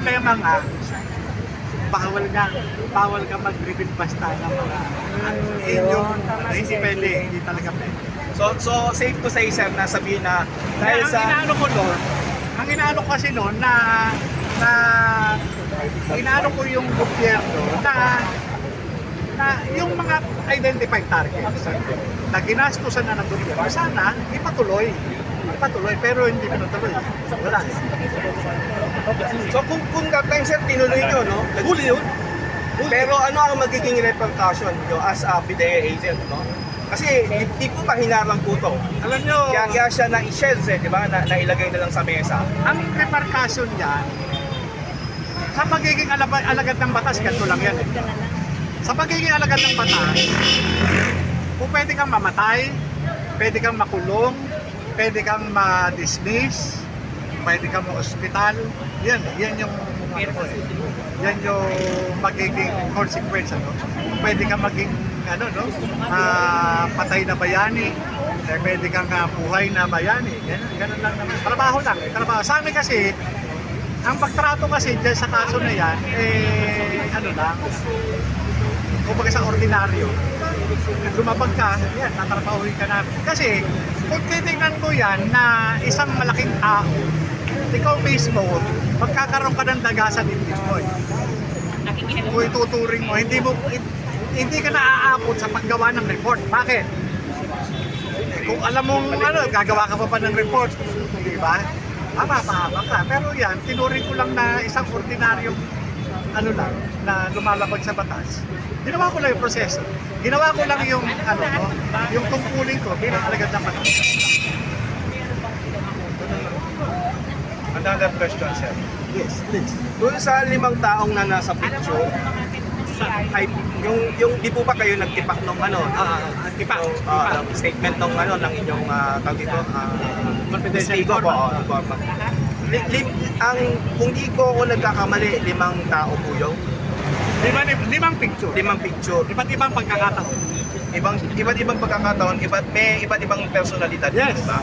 problema nga, bawal ka mag-reveal basta ng mga yung hindi pwede, hindi talaga pwede. So safe to say, sir, na sabihin na dahil Ang sa... inaano ko doon, ang inaano ko kasi noon na inaano ko yung gobyerno na yung mga identified targets na ginastusan na ng gobyerno, sana ipatuloy, pero hindi pinutuloy. Wala. So kung that time, sir, tinuloy nyo, no? Huli yun. Pero ano ang magiging repercussion nyo as a PDEA agent, no? Kasi di po ba hinarang po to? Alam nyo, Kaya siya na i-shells, di ba? Na ilagay na lang sa mesa. ang repercussion niyan, sa pagiging alagad ng batas, ganito lang yan. Sa pagiging alagad ng batas, kung pwede kang mamatay, pwede kang makulong, pwede kang ma-dismiss, pwede kang ma-hospital, yan yung yan yung magiging consequence, ano? Pwede kang maging patay na bayani, pwede kang buhay na bayani, ganun lang naman. Trabaho lang, trabaho. Sa amin kasi, ang pagtrato kasi dyan sa kaso na yan, kumbaga sa ordinaryo, lumabag ka, yan, tatrabahuin ka namin. Kasi, kung titignan ko yan na isang malaking tao, ikaw mismo, magkakaroon ka ng daga sa dibdib mo. Kung ituturing mo, hindi ka naaabot sa paggawa ng report. Bakit? Kung alam mong gagawa ka pa ng report, di ba? Mapapahama ka. Pero yan, tinuring ko lang na isang ordinaryong na lumalabag sa batas. Ginawa ko lang yung proseso. Ginawa ko lang yung yung tungkulin ko bilang alagad ng batas. Another question, sir. Yes, please. Doon sa 5 taong na nasa picture, ay yung di po ba kayo nagtipak ng statement ng ng inyong tawag dito, Confidential testigo po, informant. ang kung di ko ako nagkakamali, 5 tao po yung 5 picture. 5 picture. Iba't ibang pagkakataon. Iba't ibang pagkakataon, may iba't ibang personalidad, Yes. di ba?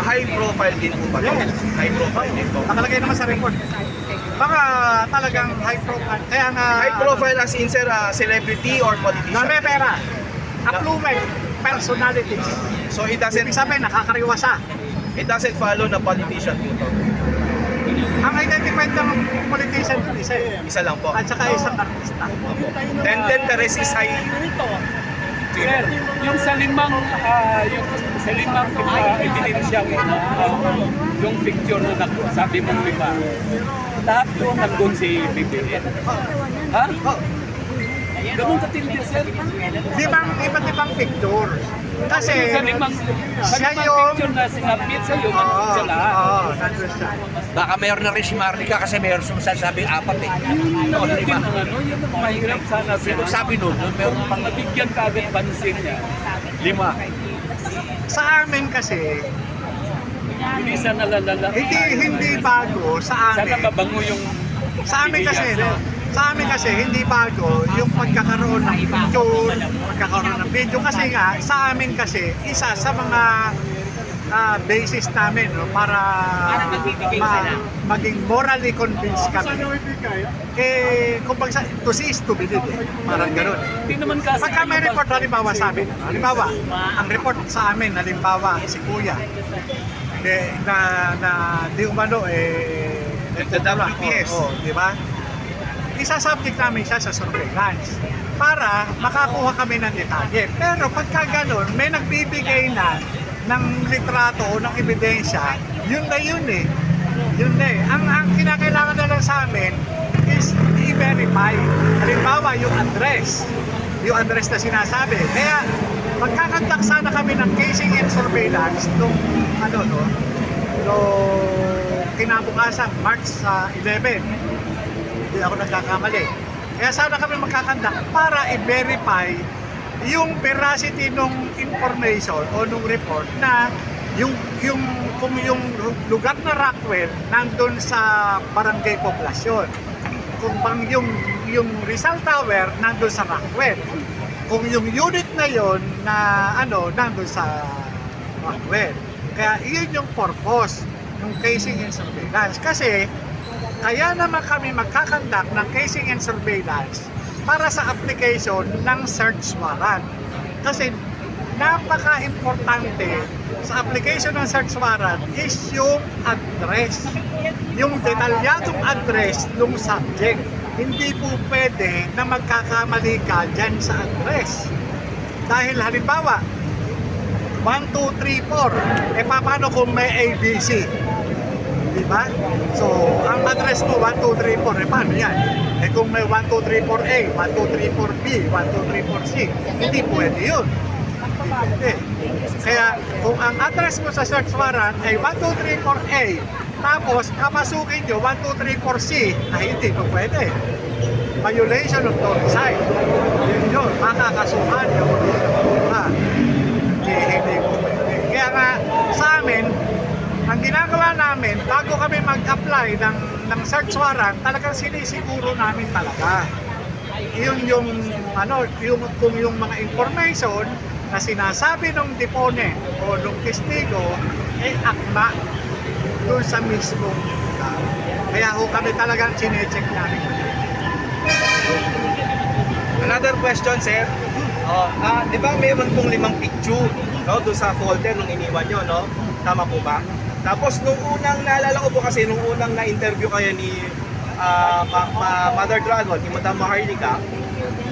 High profile din po ba? Yes. High profile din po. Nakalagay naman sa report. Baka talagang high profile. Kaya nga... High profile as in, sir, celebrity or politician? Na may pera. Affluent personalities. So it Ibig sabihin, nakakariwasa. follow na politician po to. Ang identified ng politician yun, isa eh. Isa lang po. At saka isang artista. Then the rest is high. Sir, yung sa limang ebidensya mo, yung picture na sabi mong 5, lahat yun nandun si BBM. Ha? Ganun katindi, sir. Iba't ibang picture. Kasi Sa limang siya yung... picture na sinabit sa'yo, nandun sa lahat. nandun siya. Baka mayor na rin si Marlica kasi mayor sumasabing 4 eh. Yun O, 5. ang yun ang mahirap sana. Pero sabi nun, meron pang Nabigyan ka agad pansin niya. 5. Sa amin kasi, Hindi sana lalala. hindi bago sa Sana amin. mabango yung Sa amin kasi, no? Sa amin kasi, hindi bago yung pagkakaroon ng video, kasi nga, sa amin kasi, isa sa mga basis namin, no, para maging morally convinced kami. Kumbaga, to see is to believe, parang gano'n. Hindi naman kasi. Pagka may report, halimbawa sa amin, ang report sa amin, halimbawa, si Kuya, na di umano, WPS. di ba? Isa-subject namin siya sa surveillance para makakuha kami ng detalye. Pero pagka ganun, may nagbibigay na ng litrato o ng ebidensya, yun na yun eh. Yun na eh. Ang kinakailangan na lang sa amin is i-verify. Halimbawa, yung address na sinasabi. Kaya magkakandak sana kami ng casing and surveillance nung kinabukasan, March 11. Hindi ako nagkakamali. Kaya sana kami magkakandak para i-verify yung veracity ng information o nung report na kung yung lugar na Rockwell nandun sa barangay poblasyon. Kung yung Rizal Tower nandun sa Rockwell. Kung yung unit na yon na nandun sa Rockwell. Kaya iyon yung purpose ng casing and surveillance. Kasi Kaya naman kami magkakandak ng casing and surveillance para sa application ng search warrant. Kasi napaka-importante sa application ng search warrant is yung address. Yung detalyadong address ng subject. Hindi po pwede na magkakamali ka dyan sa address. Dahil halimbawa, 1, 2, 3, 4. Paano kung may ABC? Diba? So, ang address mo 1, 2, 3, 4. Paano yan? Kung may 1, 2, 3, 4A, 1, 2, 3, 4B, 1, 2, 3, 4C, hindi pwede yun. Hindi. Kaya, kung ang address mo sa search warrant ay 1, 2, 3, 4A, tapos kapasukin nyo 1, 2, 3, 4C, ay hindi po pwede. Violation of domicile. Yun, makakasuhan yung hindi po pwede. Kaya nga, sa amin, ang ginagawa namin, bago kami mag-apply ng search warrant, talagang sinisiguro namin talaga. Yun kung yung mga information na sinasabi ng deponent o ng testigo, akma doon sa mismong lugar. Kaya ho kami talagang sinecheck namin. Another question, sir. Di ba mayroon pong 5 picture, no, doon sa folder nung iniwan nyo, no? Tama po ba? Tapos nung unang naalala ko po kasi nung unang na-interview kayo ni Mother Dragon, ni Madam Maharlika,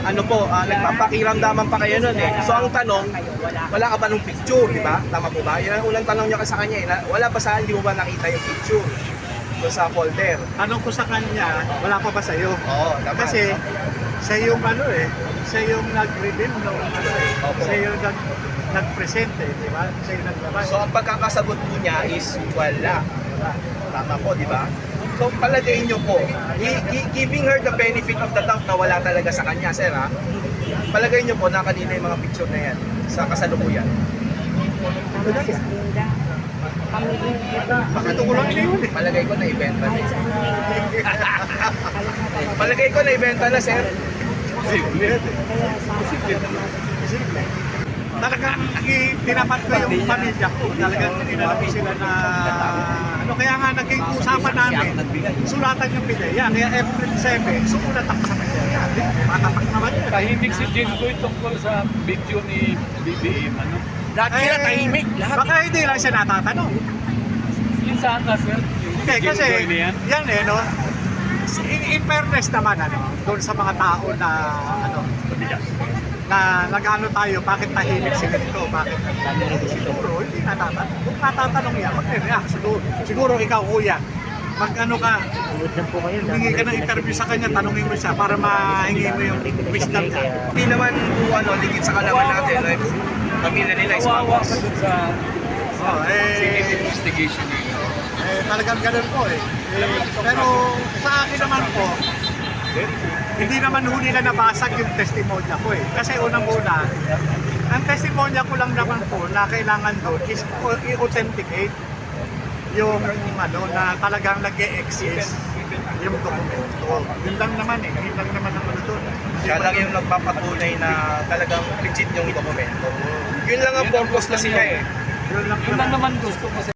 nagpapakiramdaman pa kayo nun eh. So ang tanong, wala ka ba nung picture, di ba? Tama po ba? Yun ang unang tanong niya sa kanya eh. Wala ba saan, di mo ba nakita yung picture doon sa folder? Tanong ko sa kanya, wala pa ba sa'yo? Oo, tama. Kasi siya yung siya yung nag-reveal nung Opo. siya yung nag-present di ba? Siya yung naglabas. So ang pagkakasagot po niya is wala. Tama po, di ba? So palagay niyo po, giving her the benefit of the doubt na wala talaga sa kanya, sir ha? Palagay niyo po na kanina yung mga picture na yan sa kasalukuyan. Bakit ko lang yun eh? Palagay ko na ibenta na. Palagay ko na ibenta na, sir. Talagang tinapat ko yung pamilya ko. Talagang tinanap ko sila na kaya nga naging usapan namin, sulatan yung pideya. Kaya April 7, sumulat ako sa pideya. Matatak naman yun. Tahimik si Jinggoy tungkol sa video ni BBM, ano? Lahat sila tahimik. Lahat. Baka hindi lang siya natatanong. Yung saan ka, sir? Yung Okay, kasi Jinggoy na yan? yan no? In fairness naman, doon sa mga tao na, na nag-ano tayo, bakit tahimik si ganito, bakit siguro, hindi natatanong. Kung natatanong yan, mag-react siguro ikaw, kuya, mag-ano ka, humingi ka ng interview sa kanya, tanongin mo siya para mahingi mo yung wisdom niya. Hindi naman po ligit sa kalaman natin. Like, pamilya nila is Kawawa mamos. ka dun sa investigation niya. Talagang ganun po pero sa akin naman po, hindi naman ho nila nabasag yung testimonya ko Kasi unang-una, ang testimonya ko lang naman po na kailangan doon is i-authenticate yung na talagang nag-e-exist yung dokumento. Yun lang naman yun lang naman ang doon. Siya lang yung nagpapatunay na talagang legit yung dokumento. Yun lang ang purpose kasi niya eh. Yun lang Yun lang naman gusto ko.